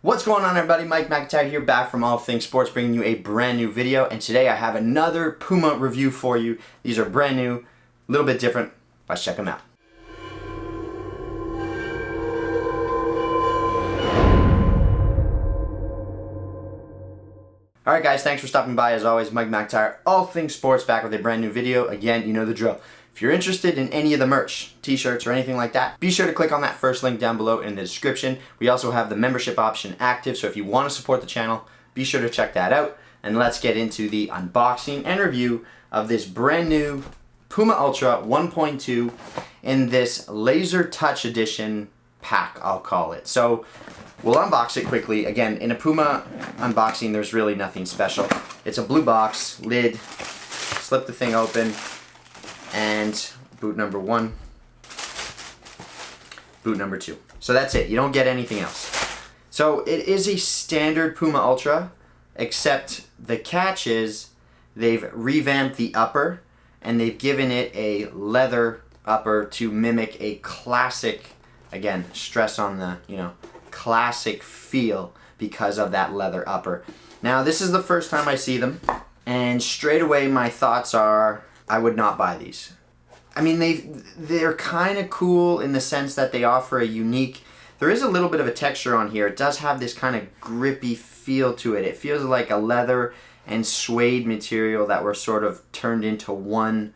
What's going on, everybody? Mike McIntyre here, back from All Things Sports, bringing you a brand new video. And today I have another Puma review for you. These are brand new, a little bit different. Let's check them out. Alright guys, thanks for stopping by. As always, Mike McIntyre, All Things Sports, back with a brand new video. Again, you know the drill. If you're interested in any of the merch, t-shirts, or anything like that, be sure to click on that first link down below in the description. We also have the membership option active, so if you want to support the channel, be sure to check that out. And let's get into the unboxing and review of this brand new Puma Ultra 1.2 in this Lazertouch edition pack, I'll call it. So we'll unbox it quickly. Again, in a Puma unboxing, there's really nothing special. It's a blue box, lid, slip the thing open, and boot number 1, boot number 2. So that's it. You don't get anything else. So it is a standard Puma Ultra, except the catch is they've revamped the upper and they've given it a leather upper to mimic a classic, again, stress on the, classic feel because of that leather upper. Now, this is the first time I see them, and straight away my thoughts are, I would not buy these. I mean, they're kind of cool in the sense that they offer a unique, there is a little bit of a texture on here. It does have this kind of grippy feel to it. It feels like a leather and suede material that were sort of turned into one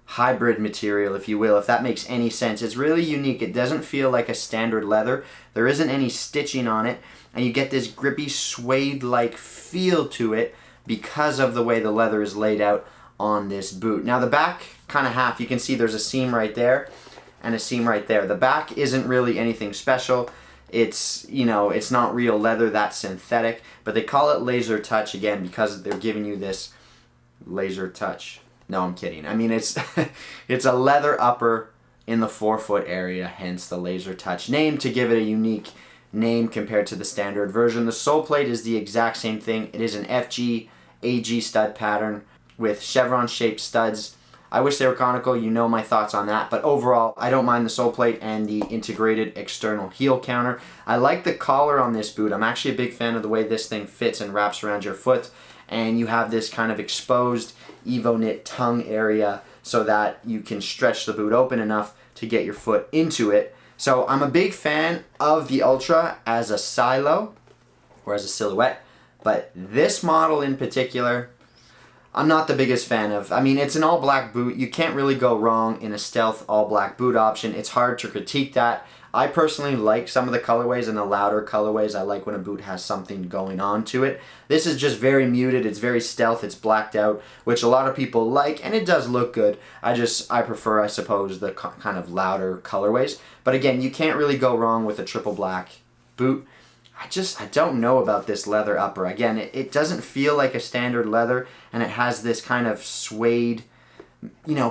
hybrid material, if you will, if that makes any sense. It's really unique. It doesn't feel like a standard leather. There isn't any stitching on it, and you get this grippy suede-like feel to it because of the way the leather is laid out on this boot. Now the back kind of half, you can see there's a seam right there and a seam right there. The back isn't really anything special. It's, it's not real leather, that's synthetic, but they call it Lazertouch again because they're giving you this Lazertouch. No, I'm kidding. I mean, it's it's a leather upper in the forefoot area, hence the Lazertouch name, to give it a unique name compared to the standard version. The sole plate is the exact same thing. It is an FG AG stud pattern with chevron-shaped studs. I wish they were conical. You know my thoughts on that. But overall, I don't mind the sole plate and the integrated external heel counter. I like the collar on this boot. I'm actually a big fan of the way this thing fits and wraps around your foot. And you have this kind of exposed Evo knit tongue area so that you can stretch the boot open enough to get your foot into it. So I'm a big fan of the Ultra as a silo or as a silhouette. But this model in particular, I'm not the biggest fan of. I mean, it's an all-black boot. You can't really go wrong in a stealth all-black boot option. It's hard to critique that. I personally like some of the colorways and the louder colorways. I like when a boot has something going on to it. This is just very muted. It's very stealth. It's blacked out, which a lot of people like, and it does look good. I prefer, I suppose, the kind of louder colorways. But again, you can't really go wrong with a triple black boot. I don't know about this leather upper. Again, it doesn't feel like a standard leather, and it has this kind of suede,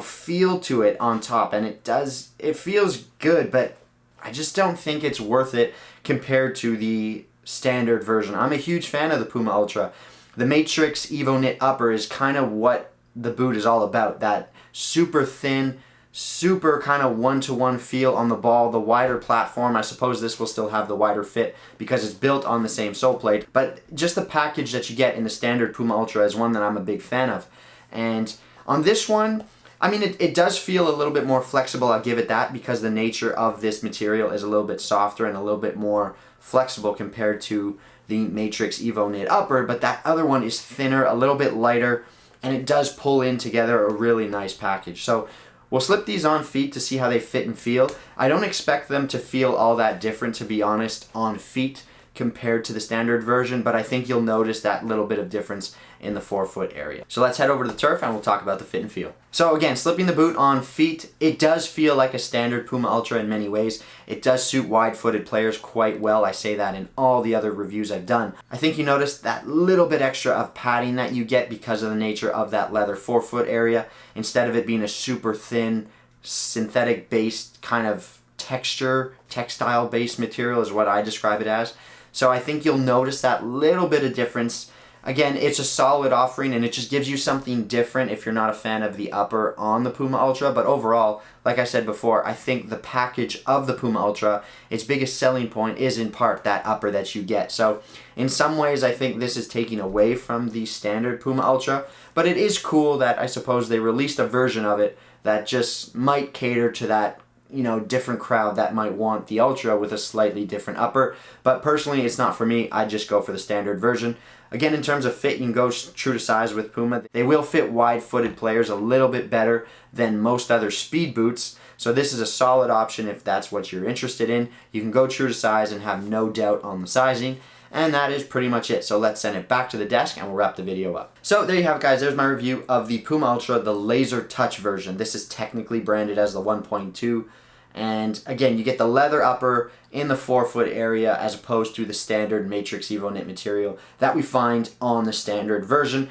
feel to it on top, and it feels good, but I just don't think it's worth it compared to the standard version. I'm a huge fan of the Puma Ultra. The Matrix Evo Knit upper is kind of what the boot is all about. That super thin, super kind of one-to-one feel on the ball, the wider platform. I suppose this will still have the wider fit because it's built on the same sole plate, but just the package that you get in the standard Puma Ultra is one that I'm a big fan of. And on this one, I mean, it does feel a little bit more flexible, I'll give it that, because the nature of this material is a little bit softer and a little bit more flexible compared to the Matrix Evo Knit upper, but that other one is thinner, a little bit lighter, and it does pull in together a really nice package. So we'll slip these on feet to see how they fit and feel. I don't expect them to feel all that different, to be honest, on feet compared to the standard version, but I think you'll notice that little bit of difference in the forefoot area. So let's head over to the turf and we'll talk about the fit and feel. So again, slipping the boot on feet, it does feel like a standard Puma Ultra in many ways. It does suit wide-footed players quite well. I say that in all the other reviews I've done. I think you notice that little bit extra of padding that you get because of the nature of that leather forefoot area. Instead of it being a super thin, synthetic-based kind of textile-based material is what I describe it as. So I think you'll notice that little bit of difference Again, it's a solid offering, and it just gives you something different if you're not a fan of the upper on the Puma Ultra. But overall, like I said before, I think the package of the Puma Ultra, its biggest selling point is in part that upper that you get. So in some ways, I think this is taking away from the standard Puma Ultra. But it is cool that I suppose they released a version of it that just might cater to that, you know, different crowd that might want the Ultra with a slightly different upper. But personally, it's not for me. I just go for the standard version. Again, in terms of fit, you can go true to size with Puma. They will fit wide-footed players a little bit better than most other speed boots. So this is a solid option if that's what you're interested in. You can go true to size and have no doubt on the sizing. And that is pretty much it. So let's send it back to the desk and we'll wrap the video up. So there you have it, guys. There's my review of the Puma Ultra, the Lazertouch version. This is technically branded as the 1.2. And again, you get the leather upper in the forefoot area as opposed to the standard Matrix Evo knit material that we find on the standard version.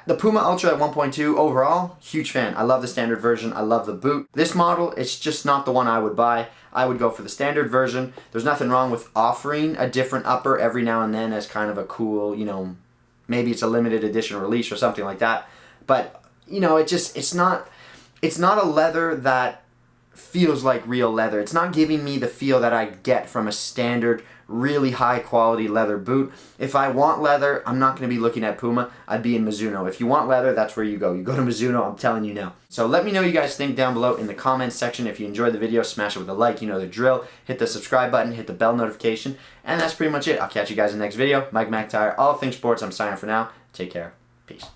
The Puma Ultra at 1.2 overall, huge fan. I love the standard version. I love the boot. This model, it's just not the one I would buy. I would go for the standard version. There's nothing wrong with offering a different upper every now and then as kind of a cool, you know, maybe it's a limited edition release or something like that. But, you know, it's not a leather that feels like real leather. It's not giving me the feel that I get from a standard, really high quality leather boot. If I want leather, I'm not going to be looking at Puma. I'd be in Mizuno. If you want leather, that's where you go. You go to Mizuno, I'm telling you now. So let me know what you guys think down below in the comments section. If you enjoyed the video, smash it with a like. You know the drill. Hit the subscribe button, hit the bell notification, and that's pretty much it. I'll catch you guys in the next video. Mike McIntyre, all things sports. I'm signing for now. Take care. Peace.